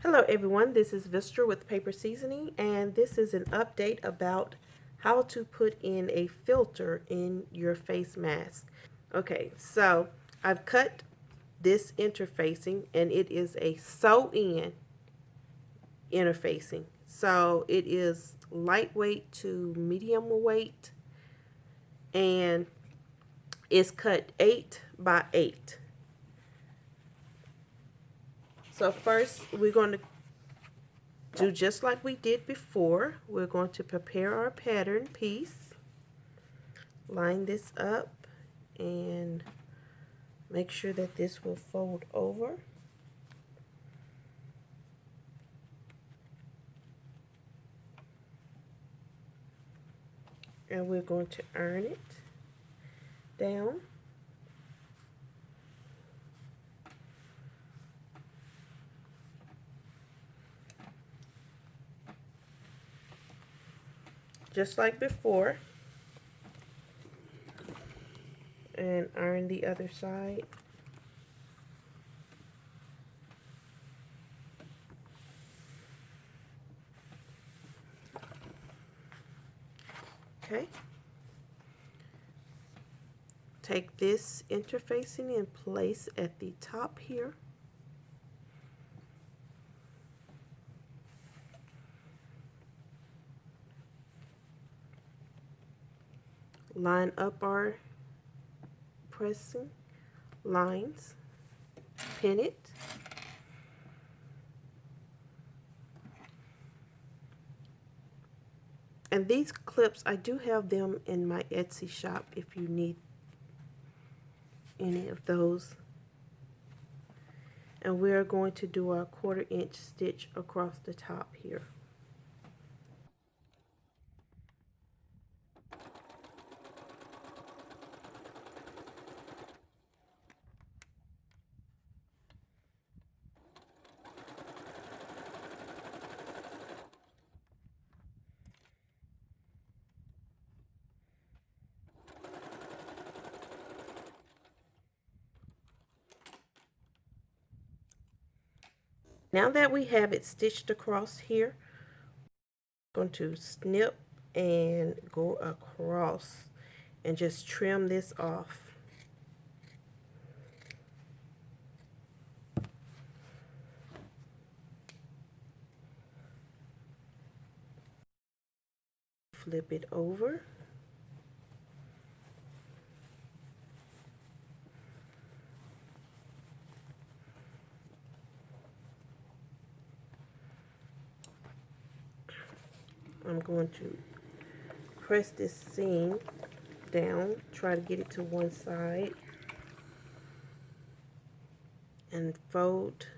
Hello everyone, this is Vistra with Paper Seasoning, and this is an update about how to put in a filter in your face mask. Okay, so I've cut this interfacing and it is a sew in interfacing. So it is lightweight to medium weight and it's cut 8 by 8. So first we're going to do just like we did before. We're going to prepare our pattern piece, line this up, and make sure that this will fold over. And we're going to iron it down. Just like before. And iron the other side. Okay. Take this interfacing and place at the top here. Line up our pressing lines. Pin it. And these clips, I do have them in my Etsy shop if you need any of those. And we're going to do our 1/4 inch stitch across the top here. Now that we have it stitched across here, I'm going to snip and go across and just trim this off. Flip it over. I'm going to press this seam down, try to get it to one side, and fold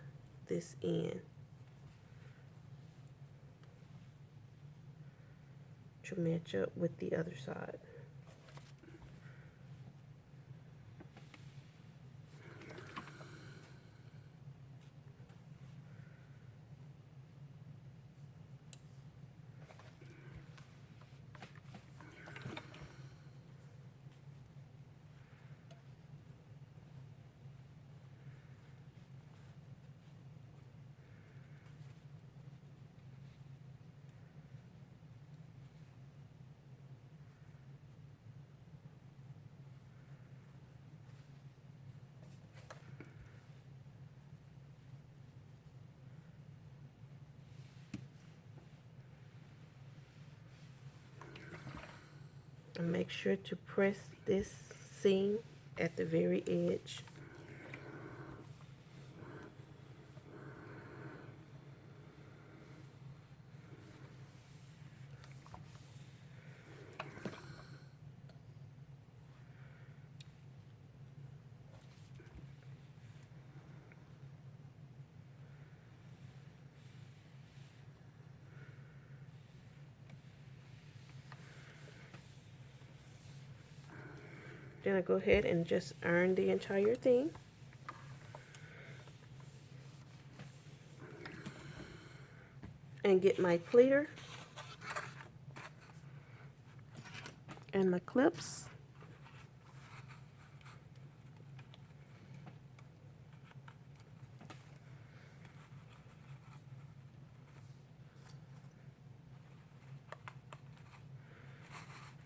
this in to match up with the other side. And make sure to press this seam at the very edge. Then I go ahead and just iron the entire thing. And get my pleater and my clips.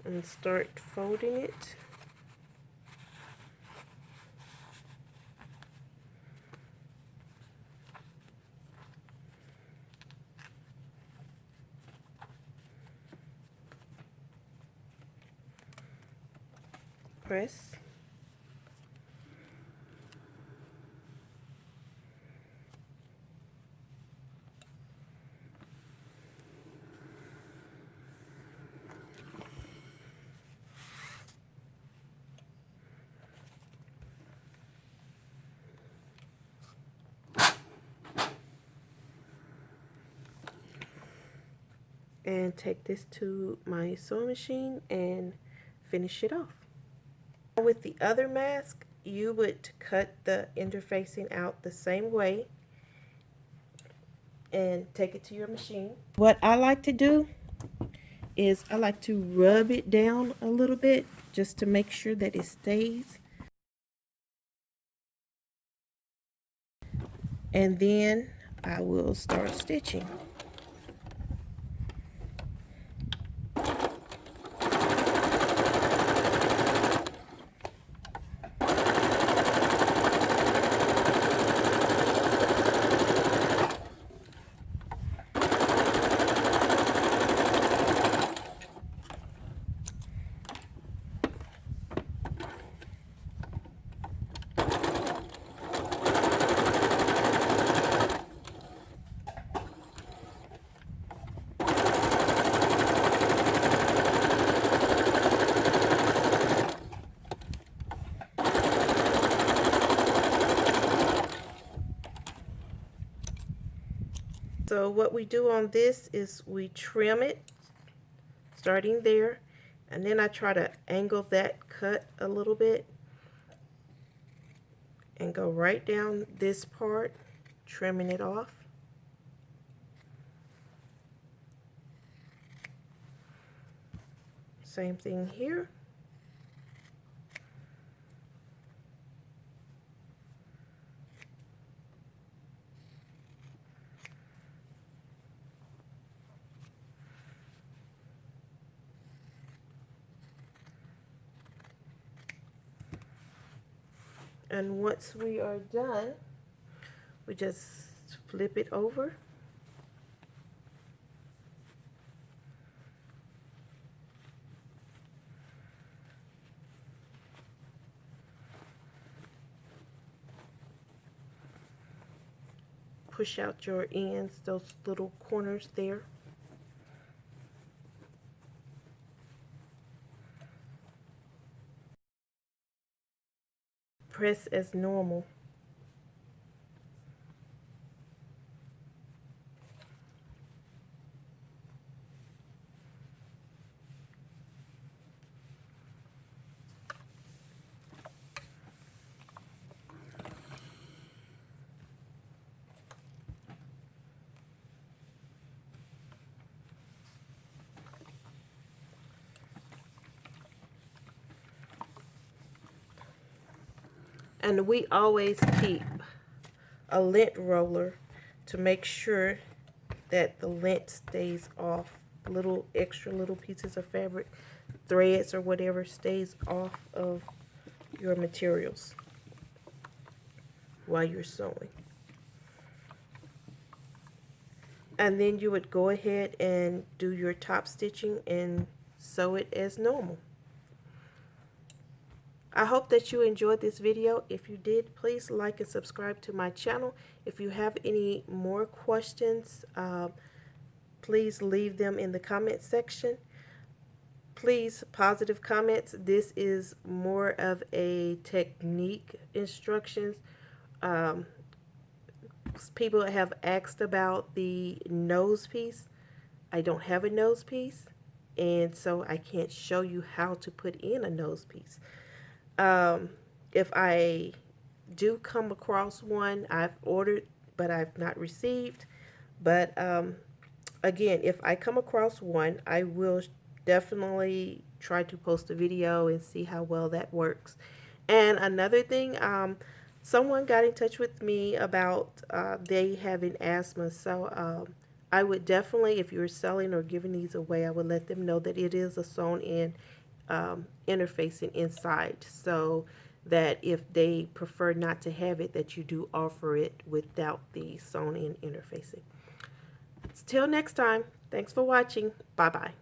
and start folding it. Press. And take this to my sewing machine and finish it off. With the other mask, you would cut the interfacing out the same way and take it to your machine. What I like to do is I like to rub it down a little bit just to make sure that it stays. And then I will start stitching. So what we do on this is we trim it starting there, and then I try to angle that cut a little bit and go right down this part, trimming it off. Same thing here. And once we are done, we just flip it over. Push out your ends, those little corners there. Press as normal. And we always keep a lint roller to make sure that the lint stays off. Little extra little pieces of fabric, threads or whatever, stays off of your materials while you're sewing. And then you would go ahead and do your top stitching and sew it as normal. I hope that you enjoyed this video. If you did, please like and subscribe to my channel. If you have any more questions, please leave them in the comment section. Please, positive comments. This is more of a technique instructions. People have asked about the nose piece. I don't have a nose piece, and so I can't show you how to put in a nose piece. If I do come across one, I've ordered, but I've not received. But again, if I come across one, I will definitely try to post a video and see how well that works. And another thing, someone got in touch with me about they having asthma. So I would definitely, if you're selling or giving these away, I would let them know that it is a sewn in interfacing inside, so that if they prefer not to have it, that you do offer it without the sewn in interfacing. Till next time, thanks for watching. Bye bye.